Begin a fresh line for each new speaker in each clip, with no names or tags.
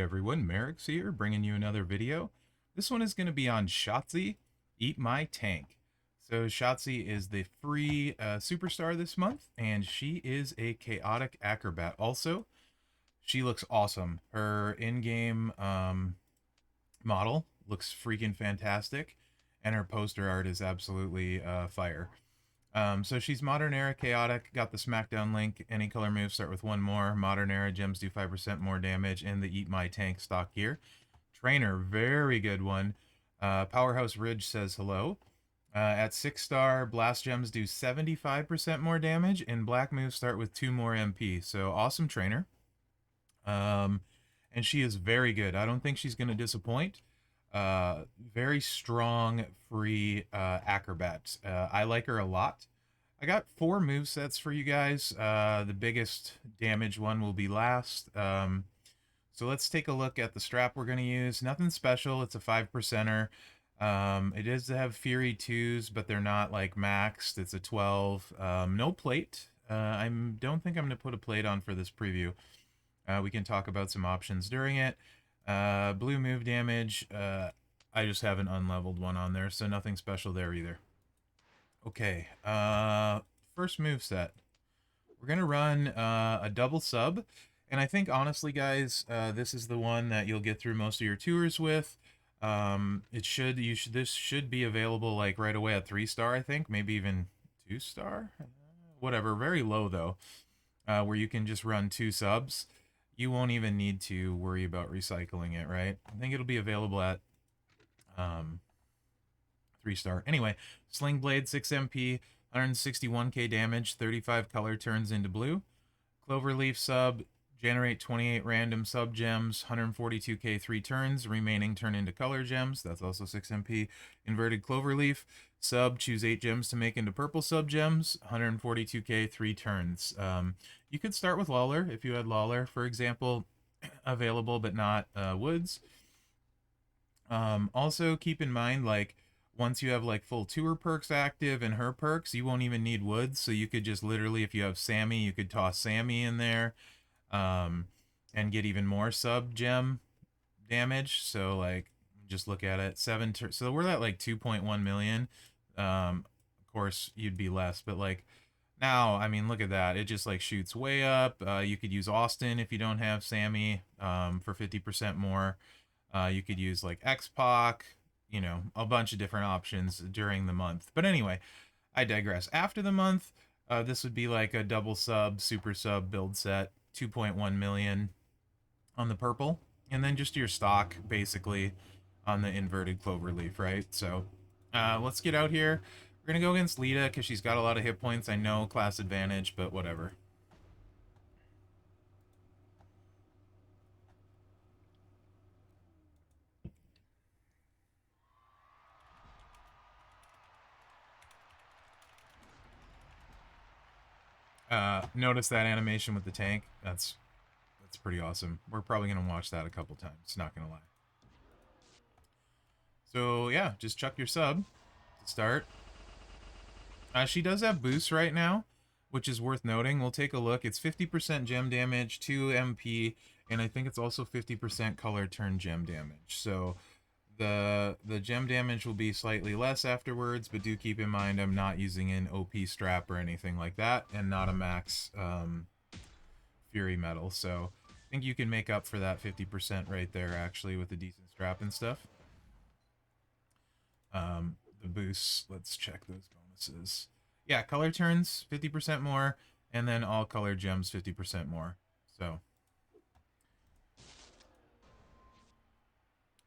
everyone, Mherex here, bringing you another video. This one is going to be on Shotzi, Eat My Tank. So Shotzi is the free superstar this month, and she is a chaotic acrobat. Also, she looks awesome. Her in-game model looks freaking fantastic, and her poster art is absolutely fire. So she's Modern Era Chaotic, got the Smackdown link. Any color moves start with one more. Modern Era gems do 5% more damage, and the Eat My Tank stock gear. Trainer, very good one. Powerhouse Ridge says hello. At 6-star, Blast Gems do 75% more damage, and black moves start with 2 more MP. So awesome trainer. And she is very good. I don't think she's going to disappoint. Very strong free acrobat. I like her a lot. I got 4 move sets for you guys. The biggest damage one will be last. So let's take a look at the strap we're going to use. Nothing special. It's a 5%er. It does have Fury 2s, but they're not like maxed. It's a 12. No plate. I don't think I'm going to put a plate on for this preview. We can talk about some options during it. Blue move damage, I just have an unleveled one on there, so nothing special there either. Okay, first move set. We're going to run a double sub, and I think honestly, guys, this is the one that you'll get through most of your tours with. This should be available like right away at 3-star, I think, maybe even 2-star, whatever, very low though, where you can just run 2 subs. You won't even need to worry about recycling it, right? I think it'll be available at 3-star. Anyway, Sling Blade, 6 MP, 161k damage, 35 color turns into blue. Cloverleaf sub, generate 28 random sub gems, 142k 3 turns, remaining turn into color gems. That's also 6 MP. Inverted Cloverleaf sub, choose 8 gems to make into purple sub gems, 142k 3 turns. You could start with Lawler if you had Lawler, for example, available but not Woods. Also keep in mind, like, once you have like full tour perks active and her perks, you won't even need Woods, so you could just literally, if you have Sammy, you could toss Sammy in there and get even more sub gem damage. So like, just look at it, so we're at like 2.1 million. Of course you'd be less, but like now, I mean, look at that, it just like shoots way up. You could use Austin if you don't have Sammy for 50% more. You could use like X-Pac, you know, a bunch of different options during the month. But anyway, I digress. After the month, this would be like a double sub, super sub build set, 2.1 million on the purple, and then just your stock basically on the inverted Cloverleaf, right? So let's get out here. We're gonna go against Lita because she's got a lot of hit points. I know class advantage, but whatever. Notice that animation with the tank. That's pretty awesome. We're probably gonna watch that a couple times, not gonna lie. So yeah, just chuck your sub to start. She does have boosts right now, which is worth noting. We'll take a look. It's 50% gem damage, 2 MP, and I think it's also 50% color turn gem damage. So the gem damage will be slightly less afterwards, but do keep in mind I'm not using an OP strap or anything like that, and not a max Fury metal. So I think you can make up for that 50% right there, actually, with a decent strap and stuff. The boosts, let's check those bonuses. Yeah, color turns 50% more, and then all color gems 50% more. So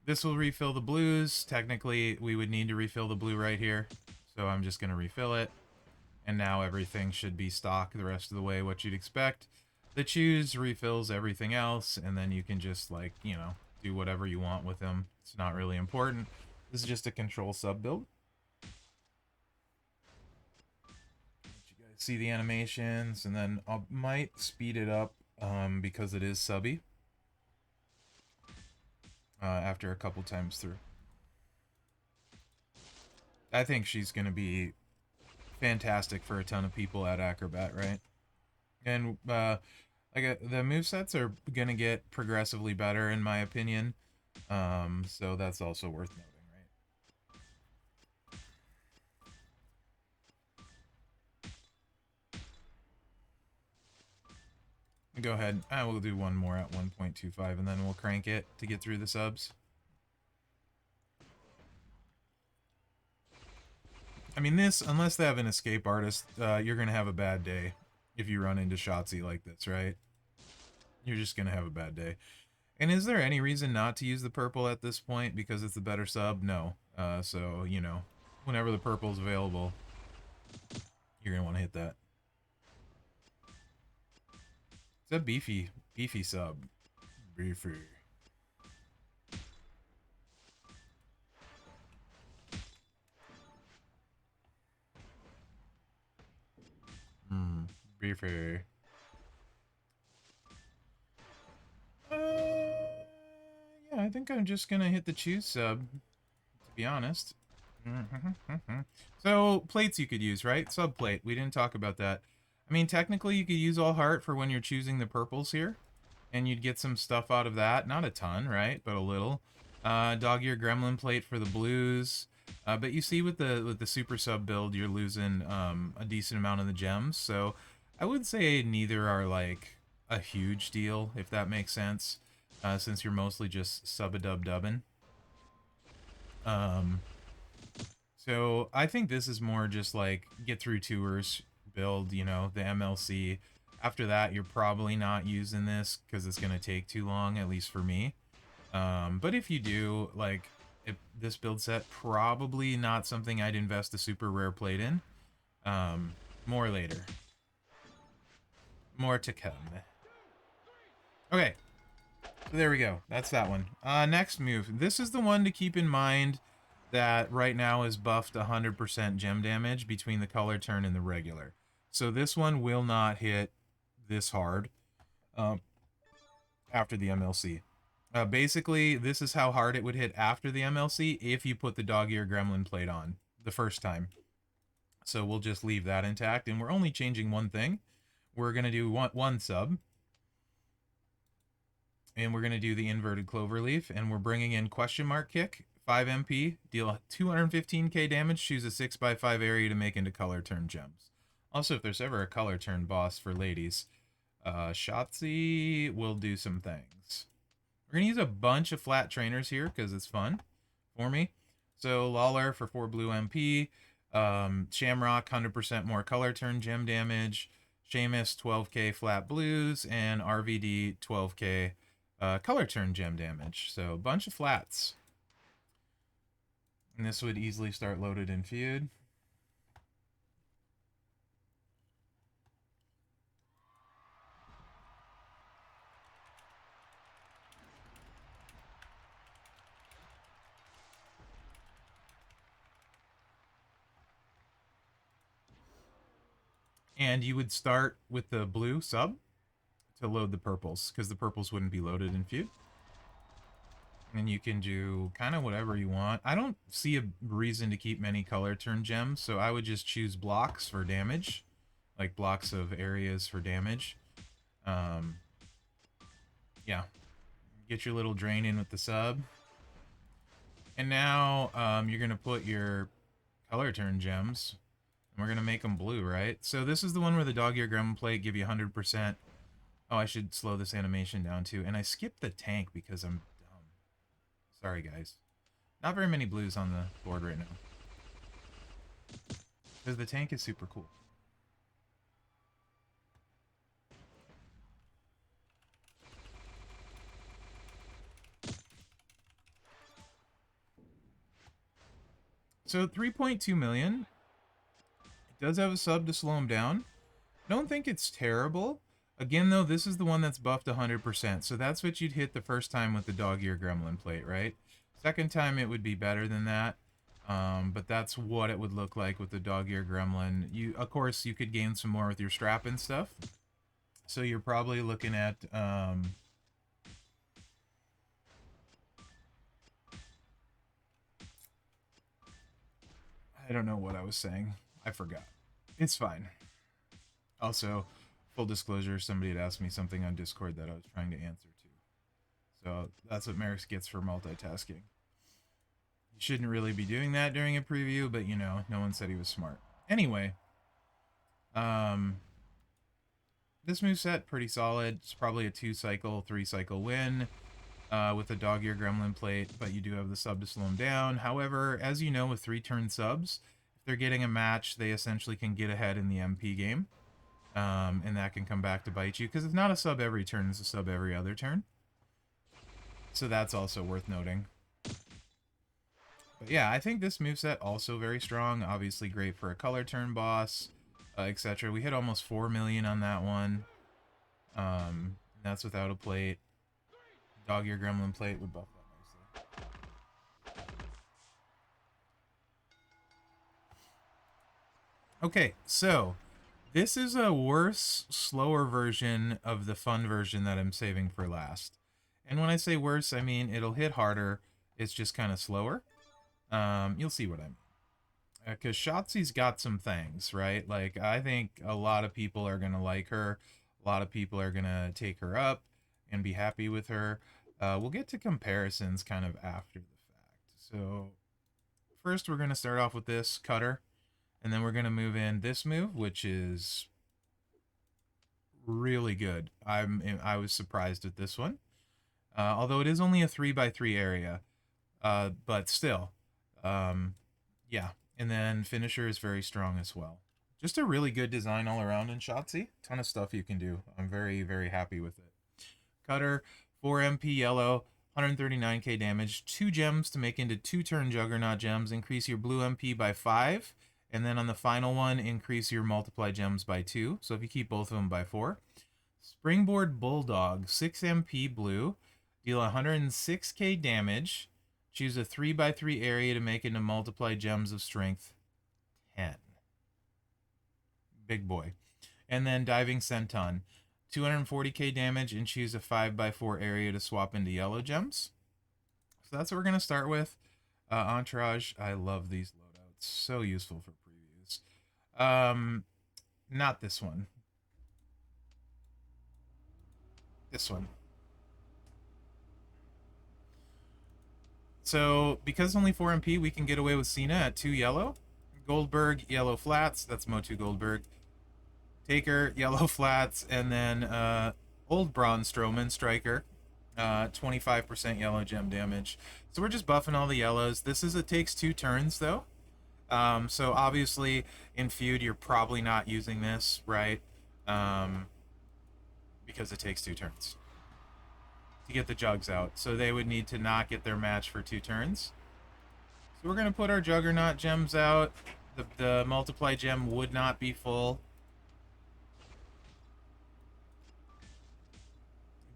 this will refill the blues. Technically, we would need to refill the blue right here, so I'm just going to refill it. And now everything should be stock the rest of the way, what you'd expect. The choose refills everything else, and then you can just, like, you know, do whatever you want with them. It's not really important. This is just a control sub build. Let you guys see the animations, and then I might speed it up because it is subby after a couple times through. I think she's going to be fantastic for a ton of people at Acrobat, right? And Like the movesets are gonna get progressively better in my opinion. So that's also worth noting, right? Go ahead. We'll do one more at 1.25 and then we'll crank it to get through the subs. I mean, this, unless they have an escape artist, you're going to have a bad day if you run into Shotzi like this, right? You're just going to have a bad day. And is there any reason not to use the purple at this point because it's the better sub? No. So, you know, whenever the purple's available, you're going to want to hit that. It's a beefy sub. Beefy. Beefy. Yeah, I think I'm just gonna hit the choose sub, to be honest. So, plates you could use, right? Sub plate. We didn't talk about that. I mean, technically, you could use all heart for when you're choosing the purples here, and you'd get some stuff out of that. Not a ton, right? But a little. Dog ear gremlin plate for the blues. But you see, with the super sub build, you're losing a decent amount of the gems. So, I would say neither are like a huge deal, if that makes sense. Since you're mostly just sub-a-dub-dubbing. So I think this is more just like get through tours, build, you know, the MLC. After that, you're probably not using this because it's going to take too long, at least for me. But if you do, like, if this build set, probably not something I'd invest a super rare plate in. More later. More to come. Okay. So there we go. That's that one. Next move. This is the one to keep in mind that right now is buffed 100% gem damage between the color turn and the regular. So this one will not hit this hard after the MLC. Basically, this is how hard it would hit after the MLC if you put the dog ear gremlin plate on the first time. So we'll just leave that intact, and we're only changing one thing. We're going to do one sub, and we're going to do the inverted cloverleaf, and we're bringing in question mark kick, 5 MP, deal 215k damage, choose a 6x5 area to make into color turn gems. Also, if there's ever a color turn boss for ladies, Shotzi will do some things. We're going to use a bunch of flat trainers here because it's fun for me. So Lawler for 4 blue MP, Shamrock 100% more color turn gem damage, Seamus 12k flat blues, and RVD 12k color turn gem damage. So a bunch of flats. And this would easily start loaded in feud. And you would start with the blue sub to load the purples, because the purples wouldn't be loaded in feud. And you can do kind of whatever you want. I don't see a reason to keep many color turn gems, so I would just choose blocks for damage, like blocks of areas for damage. Yeah, get your little drain in with the sub. And now you're going to put your color turn gems, and we're going to make them blue, right? So this is the one where the dog ear gremlin plate give you 100%. Oh, I should slow this animation down too. And I skipped the tank because I'm dumb. Sorry, guys. Not very many blues on the board right now. Because the tank is super cool. So 3.2 million. It does have a sub to slow him down. I don't think it's terrible. Again, though, this is the one that's buffed 100%. So that's what you'd hit the first time with the dog ear gremlin plate, right? Second time it would be better than that. But that's what it would look like with the dog ear gremlin. Of course, you could gain some more with your strap and stuff. So you're probably looking at I don't know what I was saying. I forgot. It's fine. Also, full disclosure, somebody had asked me something on Discord that I was trying to answer to. So that's what Mherex gets for multitasking. You shouldn't really be doing that during a preview, but you know, no one said he was smart. Anyway, this moveset, pretty solid. It's probably a 2-cycle, 3-cycle win with a dog ear gremlin plate, but you do have the sub to slow him down. However, as you know, with 3-turn subs, if they're getting a match, they essentially can get ahead in the MP game. And that can come back to bite you, because it's not a sub every turn, it's a sub every other turn. So that's also worth noting. But yeah, I think this moveset also very strong. Obviously great for a color turn boss, etc. We hit almost 4 million on that one. That's without a plate. Dog ear gremlin plate would buff that nicely. Okay, so this is a worse, slower version of the fun version that I'm saving for last. And when I say worse, I mean it'll hit harder. It's just kind of slower. You'll see what I mean. Because Shotzi's got some things, right? Like, I think a lot of people are going to like her. A lot of people are going to take her up and be happy with her. We'll get to comparisons kind of after the fact. So, first we're going to start off with this cutter. And then we're going to move in this move, which is really good. I was surprised at this one. Although it is only a 3x3 area. But still, yeah. And then finisher is very strong as well. Just a really good design all around in Schatzi. Ton of stuff you can do. I'm very, very happy with it. Cutter, 4 MP yellow, 139k damage, 2 gems to make into 2-turn Juggernaut gems. Increase your blue MP by 5. And then on the final one, increase your multiply gems by 2. So if you keep both of them by 4. Springboard Bulldog, 6 MP blue, deal 106k damage. Choose a 3x3 area to make into multiply gems of strength 10. Big boy. And then Diving Senton, 240k damage, and choose a 5x4 area to swap into yellow gems. So that's what we're going to start with. Entourage, I love these loadouts. So useful for previews. Not this one. This one. So, because only 4 MP, we can get away with Cena at 2 yellow. Goldberg, yellow flats. That's Motu Goldberg. Taker, yellow flats. And then Old Braun Strowman, striker. 25% yellow gem damage. So we're just buffing all the yellows. This is it takes 2 turns, though. So, obviously, in feud, you're probably not using this, right? Because it takes 2 turns to get the jugs out. So they would need to not get their match for 2 turns. So we're going to put our Juggernaut gems out. The multiply gem would not be full.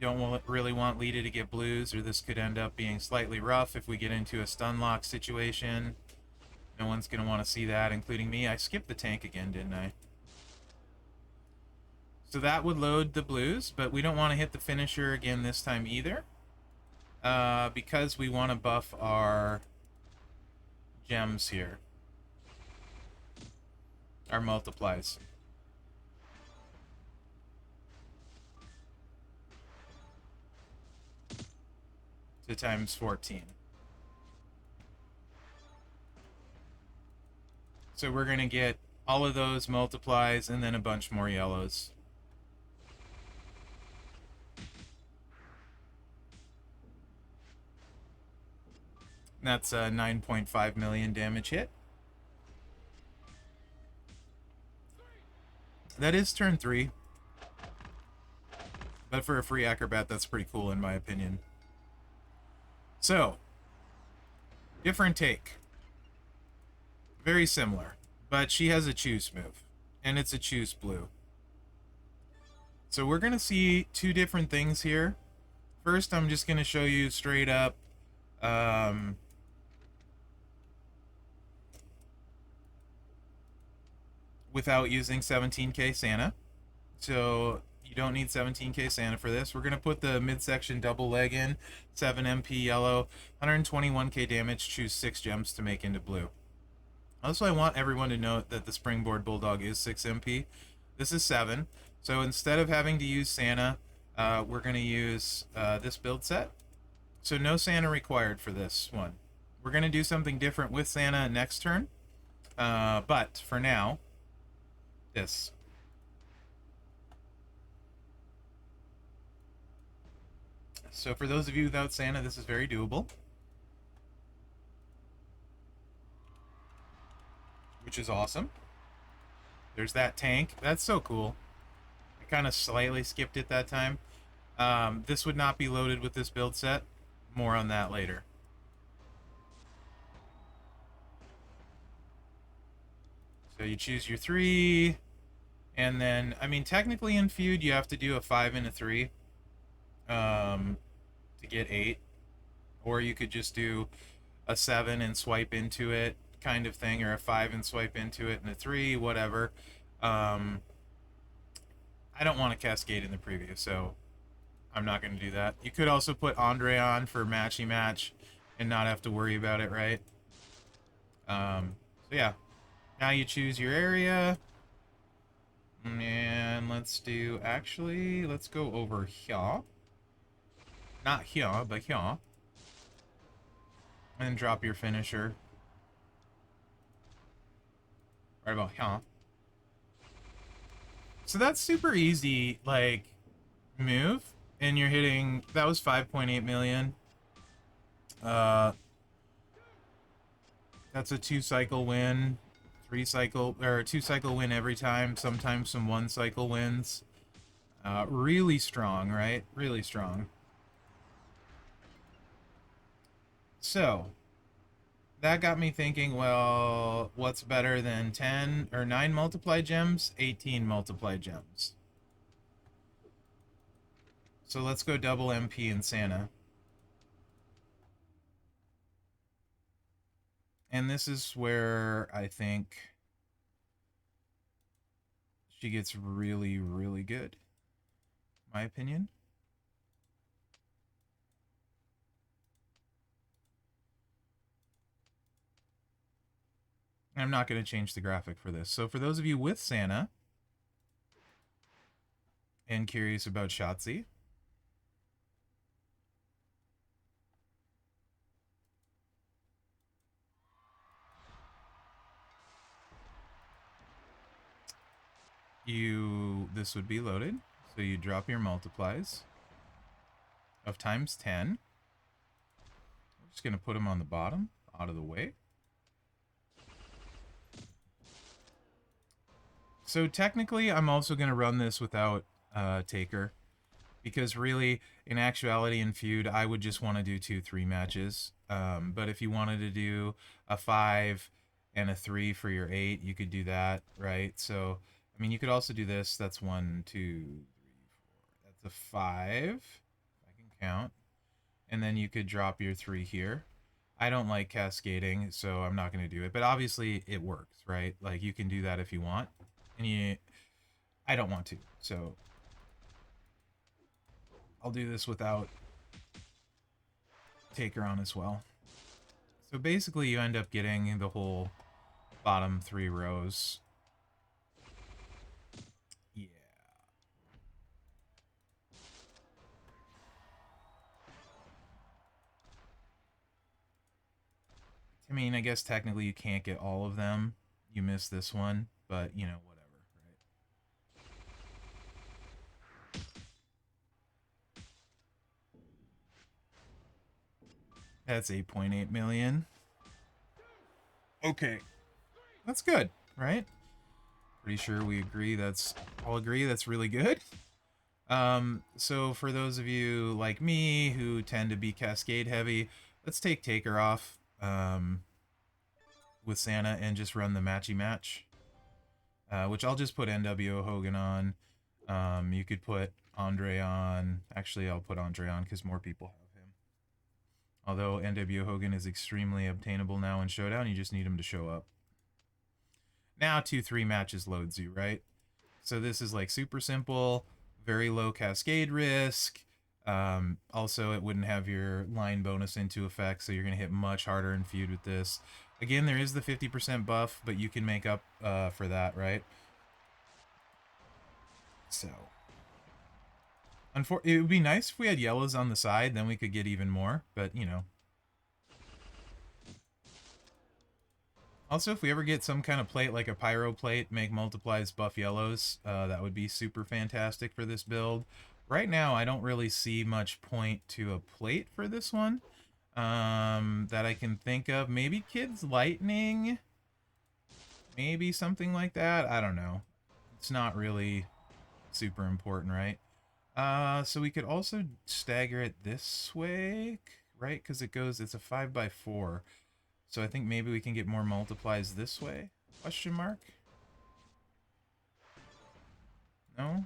You don't really want Lita to get blues, or this could end up being slightly rough if we get into a stun lock situation. No one's going to want to see that, including me. I skipped the tank again, didn't I? So that would load the blues, but we don't want to hit the finisher again this time either. Because we want to buff our gems here. Our multiplies. To times 14. So we're going to get all of those multiplies and then a bunch more yellows. That's a 9.5 million damage hit. That is turn 3. But for a free acrobat, that's pretty cool in my opinion. So, different take. Very similar. But she has a choose move. And it's a choose blue. So we're going to see 2 different things here. First, I'm just going to show you straight up without using 17k Santa. So you don't need 17k Santa for this. We're going to put the midsection double leg in, 7 MP yellow, 121k damage, choose 6 gems to make into blue. Also, I want everyone to note that the Springboard Bulldog is 6 MP. This is 7. So instead of having to use Santa, we're going to use this build set. So no Santa required for this one. We're going to do something different with Santa next turn. But for now, this. So for those of you without Santa, this is very doable. Which is awesome. There's that tank. That's so cool. I kind of slightly skipped it that time. This would not be loaded with this build set. More on that later. So you choose your 3. And then, I mean, technically in Feud, you have to do a 5 and a 3 to get 8. Or you could just do a 7 and swipe into it kind of thing, or a 5 and swipe into it and a 3, whatever. I don't want to cascade in the preview, so I'm not going to do that. You could also put Andre on for matchy match and not have to worry about it, right? So yeah, now you choose your area. And let's do, actually, let's go over here. Not here, but here. And drop your finisher. Right about here. So that's super easy, like, move. And you're hitting, that was 5.8 million. That's a 2-cycle win. 3-cycle, or 2-cycle win every time. Sometimes some 1-cycle wins. Really strong, right? Really strong. So, that got me thinking, well, what's better than 10 or 9 multiply gems? 18 multiply gems. So let's go double MP in Santa. And this is where I think she gets really, really good. My opinion. I'm not going to change the graphic for this. So for those of you with Santa and curious about Shotzi, this would be loaded. So you drop your multiplies of times 10. I'm just going to put them on the bottom, out of the way. So technically, I'm also going to run this without Taker. Because really, in actuality, in Feud, I would just want to do 2-3 matches. But if you wanted to do a 5 and a 3 for your 8, you could do that, right? So, I mean, you could also do this. That's 1, 2, 3, 4. That's a 5, if I can count. And then you could drop your 3 here. I don't like cascading, so I'm not going to do it. But obviously, it works, right? Like, you can do that if you want. And I don't want to, so I'll do this without Taker on as well. So basically you end up getting the whole bottom 3 rows. Yeah. I mean, I guess technically you can't get all of them. You miss this one, but, you know, whatever, right? That's 8.8 million. Okay. That's good, right? Pretty sure we agree all agree that's really good. So for those of you like me who tend to be cascade heavy, let's take Taker off with Santa and just run the matchy match. Which I'll just put NWO Hogan on. You could put Andre on. Actually, I'll put Andre on because more people have him. Although NWO Hogan is extremely obtainable now in Showdown, you just need him to show up. Now 2-3 matches loads you, right? So this is like super simple, very low cascade risk. Also, it wouldn't have your line bonus into effect, so you're going to hit much harder in Feud with this. Again, there is the 50% buff, but you can make up for that, right? So, it would be nice if we had yellows on the side, then we could get even more, but, you know. Also, if we ever get some kind of plate, like a pyro plate, make multiplies buff yellows, that would be super fantastic for this build. Right now, I don't really see much point to a plate for this one that I can think of. Maybe Kids Lightning? Maybe something like that? I don't know. It's not really super important, right? So we could also stagger it this way, right? Because it's a 5x4. So I think maybe we can get more multiplies this way? Question mark? No?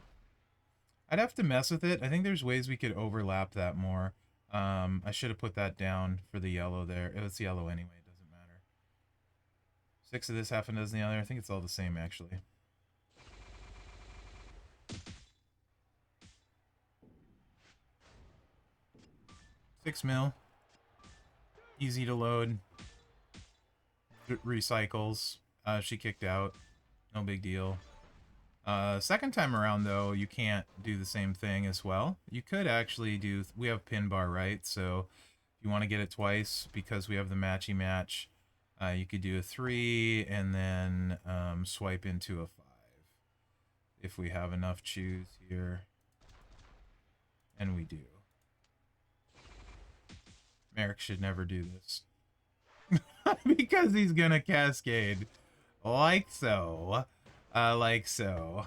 I'd have to mess with it. I think there's ways we could overlap that more. I should have put that down for the yellow there. It's yellow anyway, it doesn't matter. 6 of this, half a dozen the other. I think it's all the same, actually. $6 mil. Easy to load. Recycles. She kicked out. No big deal. Second time around, though, you can't do the same thing as well. You could actually do... We have pin bar, right? So if you want to get it twice, because we have the matchy match, you could do a 3 and then swipe into a 5. If we have enough choose here. And we do. Mherex should never do this. Because he's gonna cascade. Like so. Like so.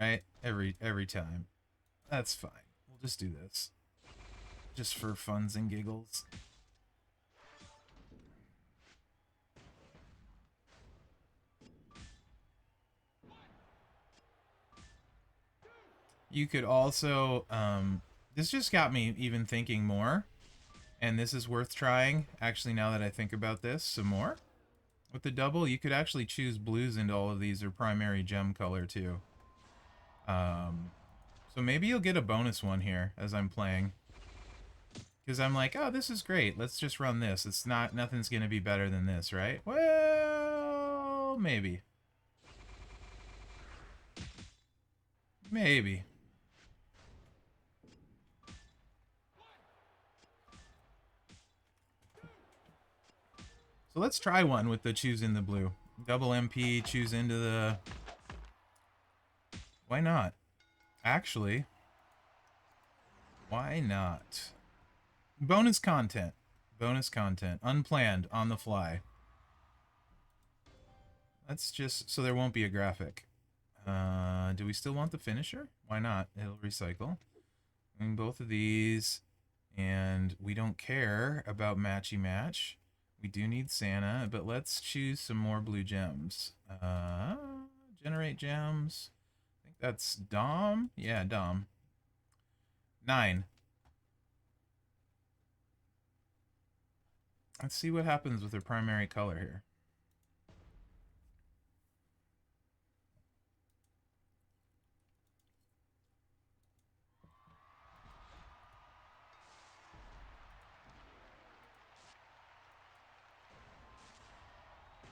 Right? Every time. That's fine. We'll just do this. Just for funs and giggles. You could also, this just got me even thinking more. And this is worth trying, actually, now that I think about this some more. With the double, you could actually choose blues into all of these, or primary gem color, too. So maybe you'll get a bonus one here as I'm playing. Because I'm like, oh, this is great. Let's just run this. It's not, nothing's going to be better than this, right? Well, maybe. Maybe. So let's try one with the choose in the blue. Double MP, choose into the... Why not? Actually, why not? Bonus content. Bonus content. Unplanned, on the fly. Let's just... So there won't be a graphic. Do we still want the finisher? Why not? It'll recycle. And both of these. And we don't care about matchy match. We do need Santa, but let's choose some more blue gems. Generate gems. I think that's Dom. Yeah, Dom. 9. Let's see what happens with her primary color here.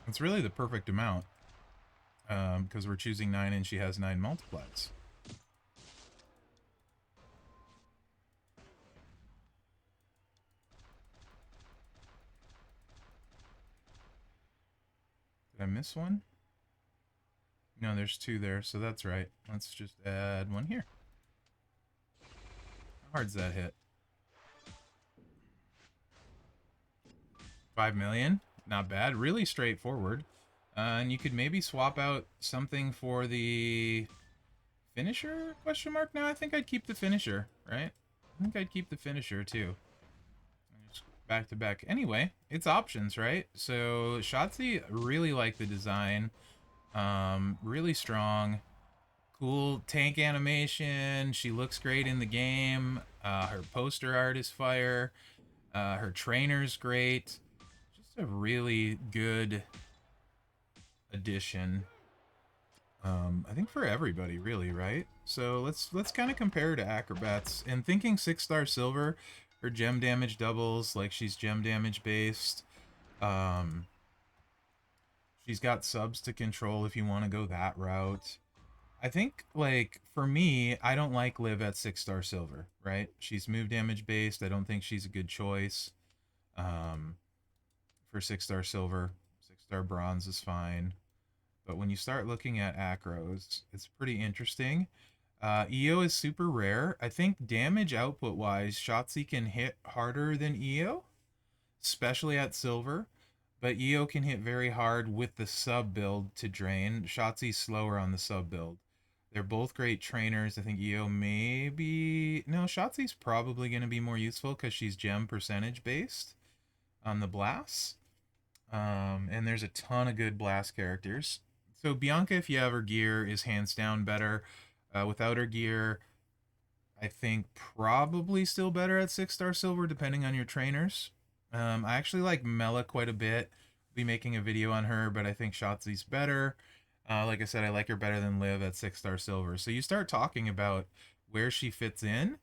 It's really the perfect amount. Because we're choosing 9 and she has 9 multiplies. Did I miss one? No, there's 2 there, so that's right. Let's just add 1 here. How hard's that hit? 5 million? Not bad. Really straightforward. And you could maybe swap out something for the finisher? Question mark? No, I think I'd keep the finisher, right? I think I'd keep the finisher too. Just back to back. Anyway, it's options, right? So Shotzi, really like the design. Really strong. Cool tank animation. She looks great in the game. Her poster art is fire. Her trainer's great. Just a really good addition. I think for everybody, really, right? So let's kind of compare her to Acrobats. And thinking 6-star silver, her gem damage doubles, like she's gem damage based. She's got subs to control if you want to go that route. I think, like, for me, I don't like Liv at 6-star silver, right? She's move damage based. I don't think she's a good choice um, for 6-star silver. 6-star bronze is fine. But when you start looking at acros, it's pretty interesting. EO is super rare. I think damage output wise, Shotzi can hit harder than EO, especially at silver. But EO can hit very hard with the sub build to drain. Shotzi's slower on the sub build. They're both great trainers. I think EO maybe... No, Shotzi's probably going to be more useful because she's gem percentage based on the blasts. And there's a ton of good blast characters. So Bianca, if you have her gear, is hands down better. Without her gear, I think probably still better at 6-star silver, depending on your trainers. I actually like Mela quite a bit. Be making a video on her, but I think Shotzi's better. Like I said, I like her better than Liv at 6-star silver. So you start talking about where she fits in.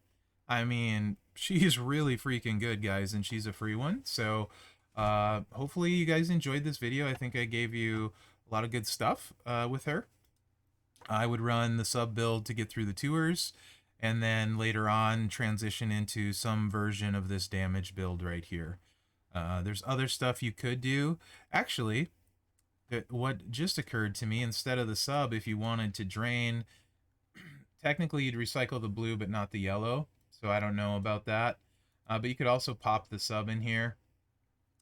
I mean, she's really freaking good, guys, and she's a free one. So hopefully you guys enjoyed this video. I think I gave you a lot of good stuff with her. I would run the sub build to get through the tours, and then later on transition into some version of this damage build right here. There's other stuff you could do. Actually, what just occurred to me, instead of the sub, if you wanted to drain, technically you'd recycle the blue but not the yellow, so I don't know about that. But you could also pop the sub in here.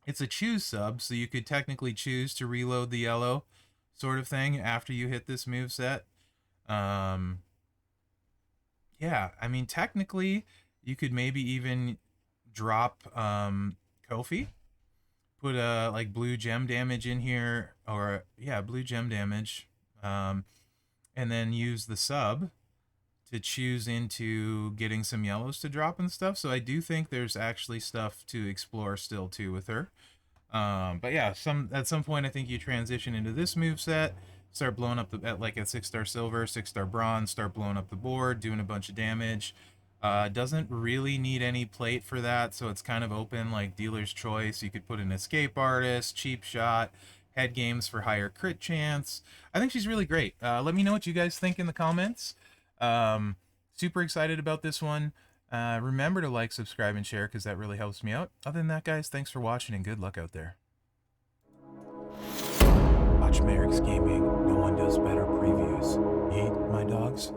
It's a choose sub, so you could technically choose to reload the yellow sort of thing after you hit this move set. Yeah, I mean, technically, you could maybe even drop Kofi, put a like blue gem damage in here, or yeah, blue gem damage, and then use the sub to choose into getting some yellows to drop and stuff. So I do think there's actually stuff to explore still too with her. But yeah, at some point I think you transition into this move set, start blowing up the at 6-star silver, 6-star bronze, start blowing up the board, doing a bunch of damage. Doesn't really need any plate for that, so it's kind of open, like dealer's choice. You could put an escape artist, cheap shot, head games for higher crit chance. I think she's really great. Let me know what you guys think in the comments. Super excited about this one. Remember to like, subscribe, and share because that really helps me out. Other than that, guys, thanks for watching and good luck out there. Watch Mherex Gaming. No one does better previews. Eat, my dogs.